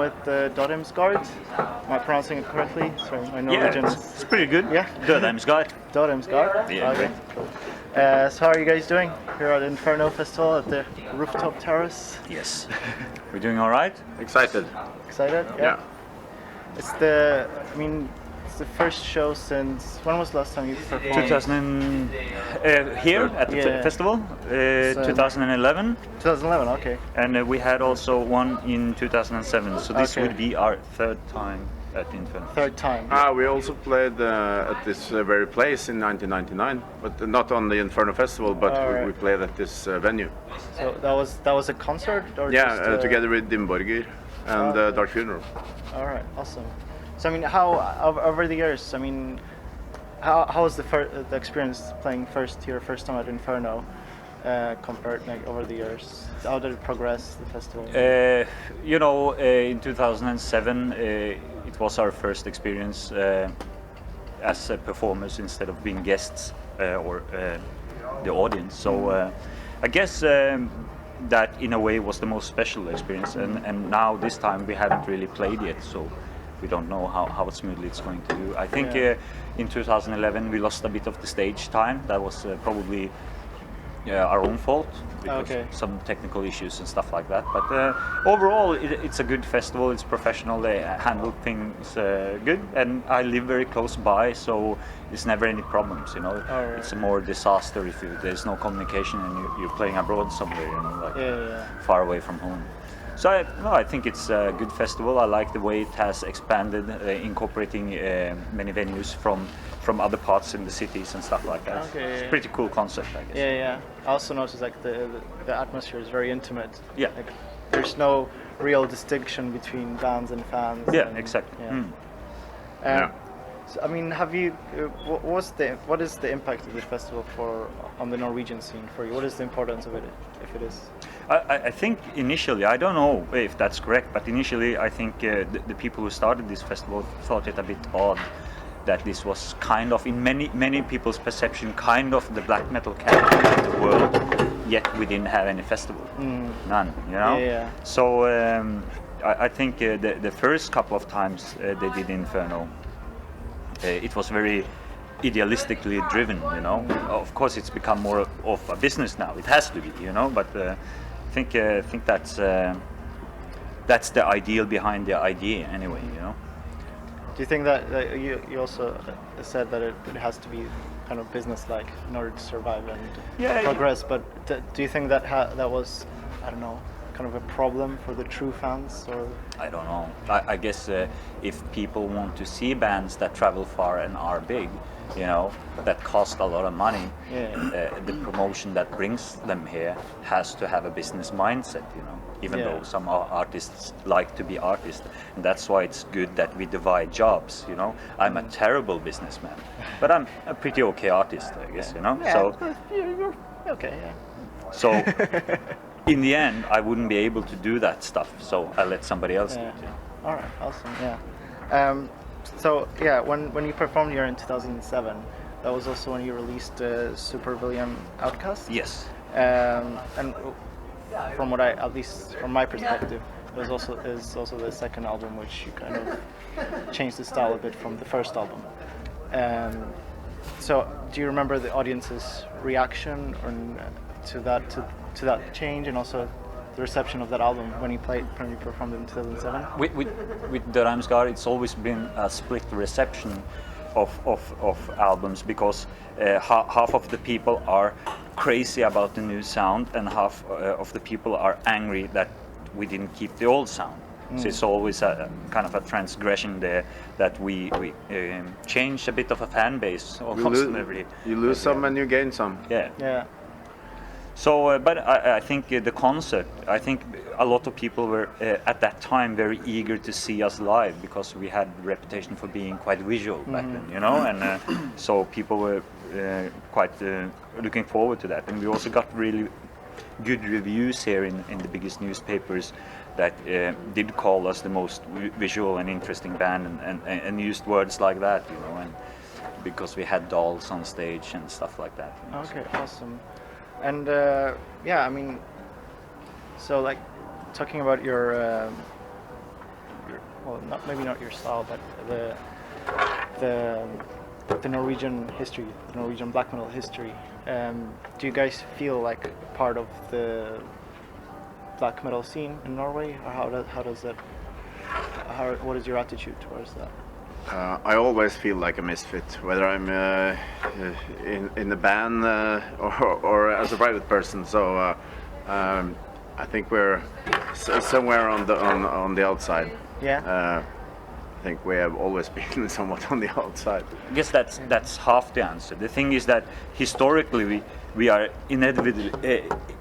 with Dødheimsgard. Am I pronouncing it correctly? Sorry, my Norwegian Yeah, it's pretty good. Yeah? Dødheimsgard. Dødheimsgard? Yeah, okay. So how are you guys doing here at Inferno Festival at the rooftop terrace? Yes. We're doing all right. Excited. Excited? Yeah. It's it's the first show since, when was the last time you performed? 2000 here at the festival, 2011, 2011, okay. and we had also one in 2007. So this Okay. would be our third time at Inferno. Third time. We also played at this very place in 1999, but not on the Inferno Festival, but we played at this venue. So that was a concert? Or Yeah, just, together with Dimborger and Dark Funeral. All right, awesome. So how over the years? How was the experience playing first time at Inferno compared over the years? How did it progress the festival? In 2007, it was our first experience as performers instead of being guests or the audience. So I guess. That in a way was the most special experience, and now this time we haven't really played yet, so we don't know how smoothly it's going to do. I think in 2011 we lost a bit of the stage time. That was probably our own fault because some technical issues and stuff like that. But overall, it's a good festival. It's professional. They handle things good, and I live very close by, so there's never any problems. It's a more disaster if there's no communication and you're playing abroad somewhere, far away from home. So I think it's a good festival. I like the way it has expanded, incorporating many venues from other parts in the cities and stuff like that. Okay, it's a pretty cool concept, I guess. Yeah. I also noticed the atmosphere is very intimate. Yeah. There's no real distinction between bands and fans. Yeah, exactly. Yeah. So, have you? What is the impact of the festival on the Norwegian scene for you? What is the importance of it, if it is? I think initially, I don't know if that's correct, but initially I think the people who started this festival thought it a bit odd that this was kind of, in many people's perception, kind of the black metal capital of the world, yet we didn't have any festival. None, Yeah. So I think the first couple of times they did Inferno, it was very idealistically driven, Of course, it's become more of a business now. It has to be, But I think that's the ideal behind the idea, anyway, Do you think that you also said that it has to be kind of business-like in order to survive and progress? But do you think that that was, I don't know, kind of a problem for the true fans, or? I don't know. I guess if people want to see bands that travel far and are big, that cost a lot of money, the promotion that brings them here has to have a business mindset, even though some artists like to be artists. And that's why it's good that we divide jobs, I'm a terrible businessman, but I'm a pretty okay artist, I guess, So you're okay, So in the end, I wouldn't be able to do that stuff, so I let somebody else do it. All right, awesome, when you performed here in 2007, that was also when you released Supervillain Outcast. Yes. And from what at least from my perspective, it is also the second album which you kind of changed the style a bit from the first album. So do you remember the audience's reaction to that change, and also the reception of that album when you performed it in 2007? With Dødheimsgard, it's always been a split reception of albums, because half of the people are crazy about the new sound, and half of the people are angry that we didn't keep the old sound. So it's always a kind of a transgression there, that we change a bit of a fan base almost every. You lose some and you gain some. Yeah. So, but I think the concert, I think a lot of people were at that time very eager to see us live, because we had a reputation for being quite visual back then, and so people were quite looking forward to that. And we also got really good reviews here in the biggest newspapers that did call us the most visual and interesting band, and used words like that, and because we had dolls on stage and stuff like that. Okay, awesome. And so like talking about your well, maybe not your style, but the Norwegian history, the Norwegian black metal history. Do you guys feel like part of the black metal scene in Norway, or what is your attitude towards that? I always feel like a misfit, whether I'm in the band or as a private person. So I think we're somewhere on the outside. Yeah. I think we have always been somewhat on the outside. I guess that's half the answer. The thing is that historically we are inevitably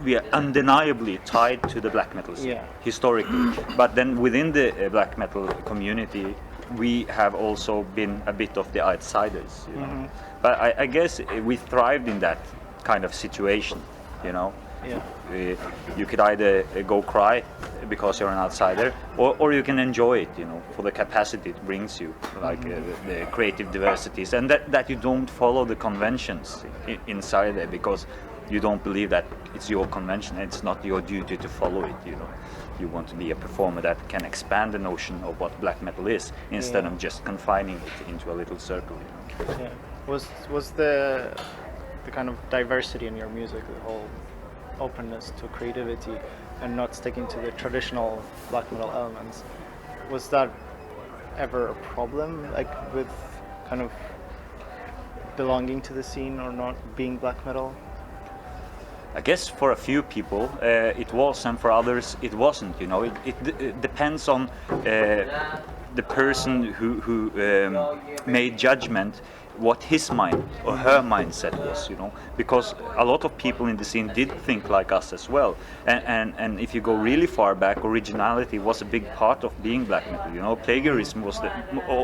we are undeniably tied to the black metal scene, historically. But then within the black metal community, we have also been a bit of the outsiders, you know. But I guess we thrived in that kind of situation, you know. Yeah. You could either go cry because you're an outsider, or you can enjoy it, you know, for the capacity it brings you, like the creative diversities, and that you don't follow the conventions inside there because you don't believe that it's your convention. It's not your duty to follow it, you know. You want to be a performer that can expand the notion of what black metal is instead of just confining it into a little circle, you know. Yeah. Was the kind of diversity in your music, the whole openness to creativity and not sticking to the traditional black metal elements, was that ever a problem, like with kind of belonging to the scene or not being black metal? I guess for a few people it was, and for others it wasn't. You know, it depends on the person who made judgment, what his mind or her mindset was, you know, because a lot of people in the scene did think like us as well, and if you go really far back, originality was a big part of being black metal, you know. Plagiarism was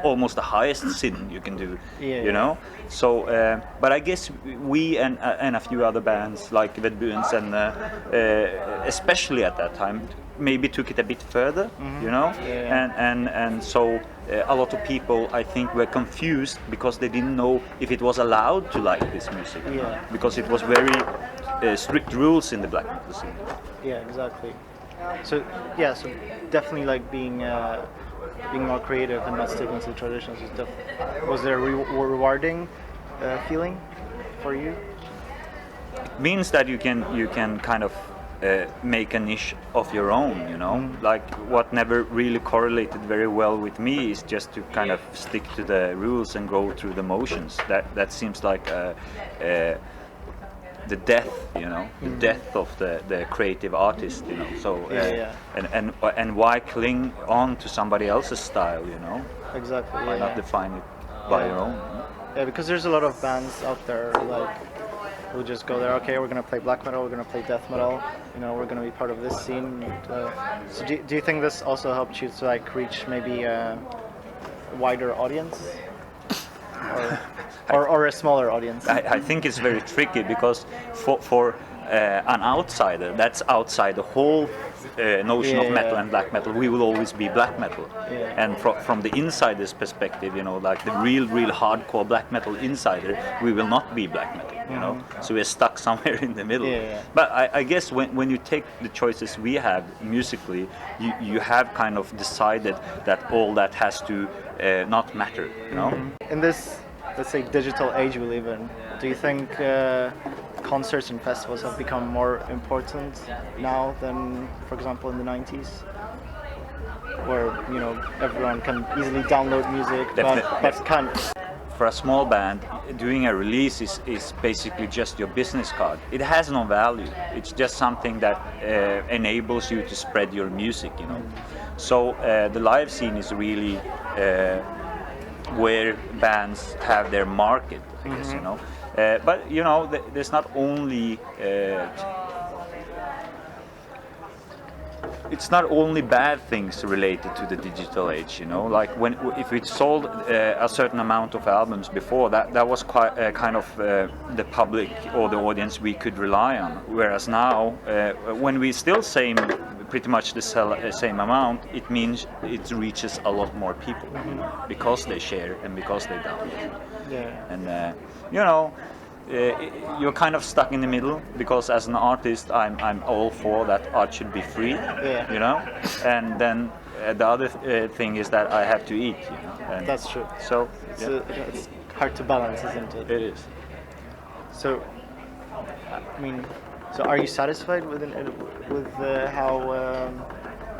almost the highest sin you can do, you know. So but I guess we and a few other bands like Vedbuens and especially at that time maybe took it a bit further, you know, and so a lot of people, I think, were confused because they didn't know if it was allowed to like this music, because it was very strict rules in the black metal scene. Yeah, exactly. So so definitely like being more creative and not sticking to the traditions was there a rewarding feeling for you? It means that you can kind of make a niche of your own, you know. Like what never really correlated very well with me is just to kind of stick to the rules and go through the motions. That seems like the death, you know, the death of the creative artist, you know. So and why cling on to somebody else's style, you know? Exactly. Why not define it by your own? You know? Yeah, because there's a lot of bands out there like who just go there. Okay, we're gonna play black metal, we're gonna play death metal. You know, we're gonna be part of this scene. So do you think this also helped you to like reach maybe a wider audience, or a smaller audience? I think it's very tricky because for an outsider that's outside the whole notion of metal and black metal, we will always be black metal. And from the insider's perspective, you know, like the real hardcore black metal insider, we will not be black metal, you know. So we're stuck somewhere in the middle. But I guess when you take the choices we have musically, you have kind of decided that all that has to not matter, you know. In this, let's say, digital age we live in, do you think concerts and festivals have become more important now than, for example, in the 90s, where, you know, everyone can easily download music, but can't? For a small band, doing a release is basically just your business card. It has no value. It's just something that enables you to spread your music, you know. So the live scene is really where bands have their market, I guess, you know. But you know, there's not only it's not only bad things related to the digital age, you know. Like if we sold a certain amount of albums before, that was quite kind of the public or the audience we could rely on. Whereas now, when we still pretty much the same amount, it means it reaches a lot more people, you know, because they share and because they download. And you know, you're kind of stuck in the middle, because as an artist I'm all for that art should be free, you know, and then the other thing is that I have to eat, you know. And That's true. so It's hard to balance, isn't it? it is. So, I mean, so are you satisfied with how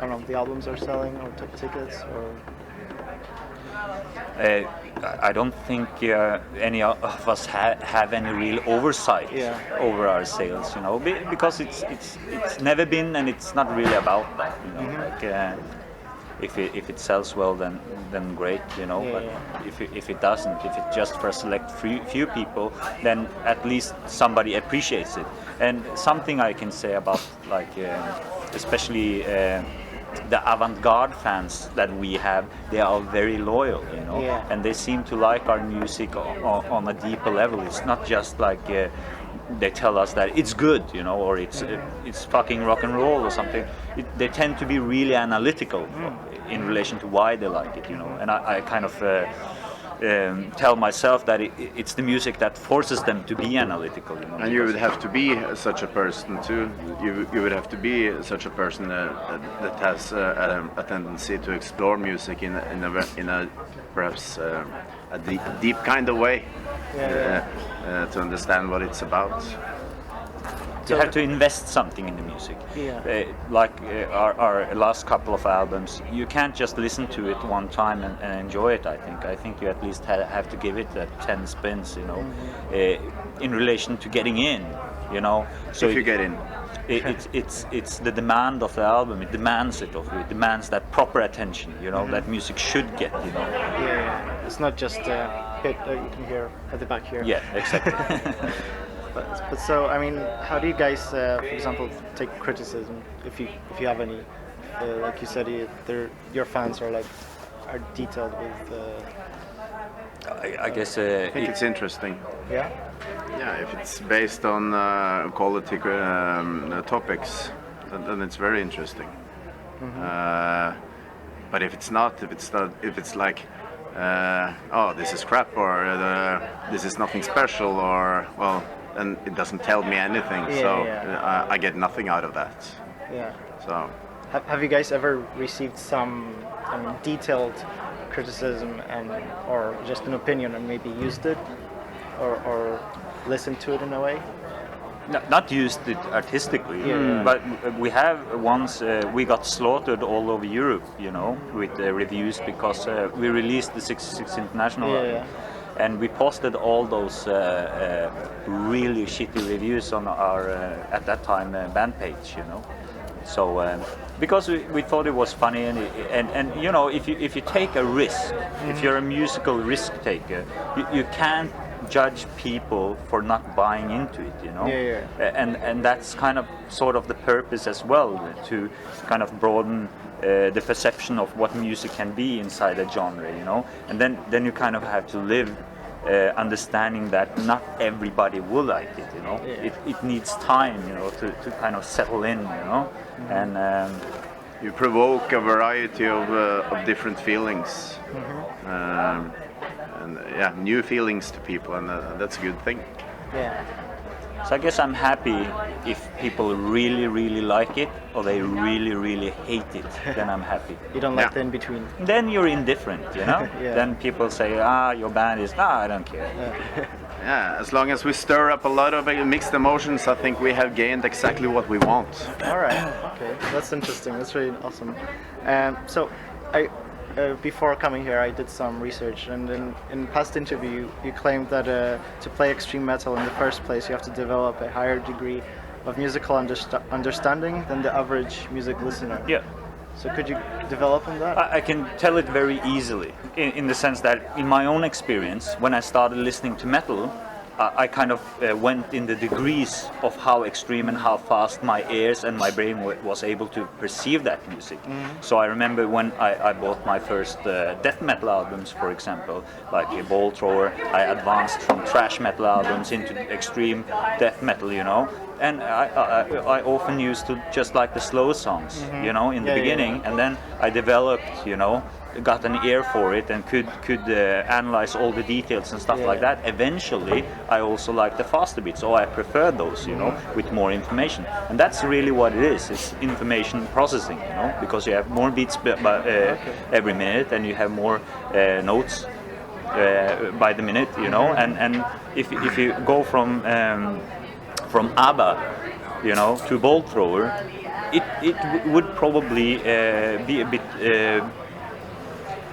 I don't know, the albums are selling or tickets or? I don't think any of us have any real oversight over our sales, you know, because it's never been, and it's not really about that, you know. Like, if it sells well, then great, you know. But if it doesn't, if it's just for a select few people, then at least somebody appreciates it. And something I can say about, like, especially the avant-garde fans that we have, they are very loyal, you know, and they seem to like our music on a deeper level. It's not just like they tell us that it's good, you know, or it's fucking rock and roll or something. They tend to be really analytical in relation to why they like it, you know. And I kind of tell myself that it's the music that forces them to be analytical, you know. And you would have to be such a person too. You would have to be such a person that has a tendency to explore music in a perhaps a deep kind of way, to understand what it's about. You have to invest something in the music. Our last couple of albums, you can't just listen to it one time and enjoy it. I think you at least have to give it 10 spins, you know, in relation to getting in, you know. So if you get in, it's the demand of the album. It demands it of you. It demands that proper attention, you know, that music should get, you know. It's not just hit you can hear at the back here. Yeah, exactly. But so, I mean, how do you guys, for example, take criticism, if you have any? Like you said, your fans are detailed with. I guess. I think it's interesting. Yeah. Yeah, if it's based on quality topics, then it's very interesting. But if it's not, if it's like, oh, this is crap, or this is nothing special, or well. And it doesn't tell me anything, I get nothing out of that. Yeah. So, have you guys ever received some detailed criticism or just an opinion and maybe used it, or listened to it in a way? Not used it artistically, but we have once we got slaughtered all over Europe, you know, with reviews because we released the 66 International album. And we posted all those really shitty reviews on our, at that time, band page, you know. So, because we thought it was funny, and you know, if you take a risk, if you're a musical risk taker, you can't judge people for not buying into it, you know. And that's kind of sort of the purpose as well, to kind of broaden the perception of what music can be inside a genre, you know. And then you kind of have to live understanding that not everybody will like it, you know. It needs time, you know, to kind of settle in, you know. And you provoke a variety of different feelings, and new feelings to people, and that's a good thing. So I guess I'm happy if people really, really like it, or they really, really hate it. Then I'm happy. You don't like the in between. Then you're indifferent, you know. Then people say, your band is. I don't care. As long as we stir up a lot of mixed emotions, I think we have gained exactly what we want. All right. Okay. That's interesting. That's really awesome. So, before coming here, I did some research, and in past interview, you claimed that to play extreme metal in the first place, you have to develop a higher degree of musical understanding than the average music listener. Yeah. So could you develop on that? I can tell it very easily, in the sense that in my own experience, when I started listening to metal, I kind of went in the degrees of how extreme and how fast my ears and my brain was able to perceive that music. So I remember when I bought my first death metal albums, for example, like a Ball Thrower, I advanced from thrash metal albums into extreme death metal, you know. and I often used to just like the slow songs, you know, in the beginning, and then I developed, you know, got an ear for it and could analyze all the details and stuff like that. Eventually, I also like the faster beats, so I prefer those, you know, with more information. And that's really what it is. It's information processing, you know, because you have more beats every minute, and you have more notes by the minute, you know. And if you go from ABBA, you know, to Bolt Thrower, it would probably be a bit.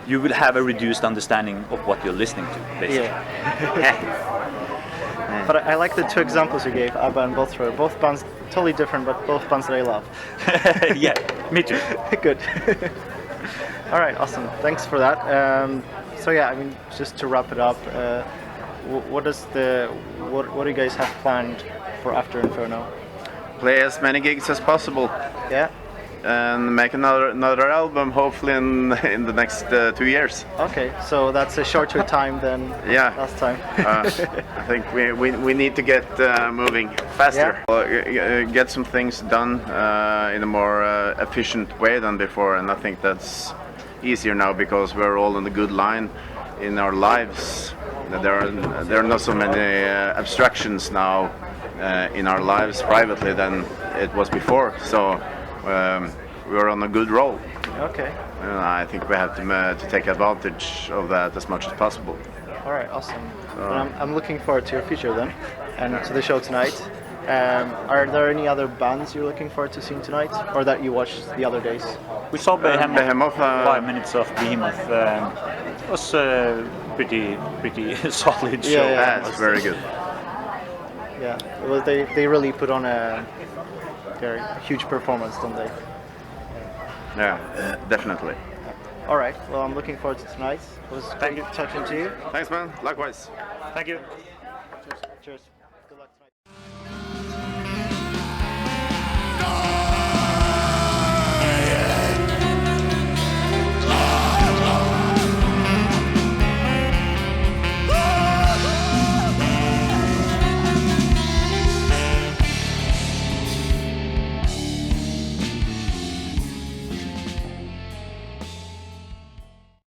You will have a reduced understanding of what you're listening to, basically. Yeah. But I like the two examples you gave, ABBA and Bolt Thrower. Both bands totally different, but both bands that I love. Yeah, me too. Good. All right, awesome. Thanks for that. So yeah, I mean, just to wrap it up, what do you guys have planned for after Inferno? Play as many gigs as possible. Yeah. And make another album, hopefully in the next 2 years. Okay, so that's a shorter time than last time. I think we need to get moving faster. Get some things done in a more efficient way than before, and I think that's easier now because we're all on a good line in our lives. There are not so many abstractions now in our lives privately than it was before. So. We're on a good roll. Okay. I think we have to take advantage of that as much as possible. All right, awesome. Well, I'm looking forward to your future then, and to the show tonight. Are there any other bands you're looking forward to seeing tonight, or that you watched the other days? We saw Behemoth. 5 minutes of Behemoth. It was a pretty solid show. Yeah, it's very good. Yeah, well, they really put on a very huge performance, don't they? Yeah, definitely. All right. Well, I'm looking forward to tonight. It was great talking to you. Thanks, man. Likewise. Thank you. Cheers.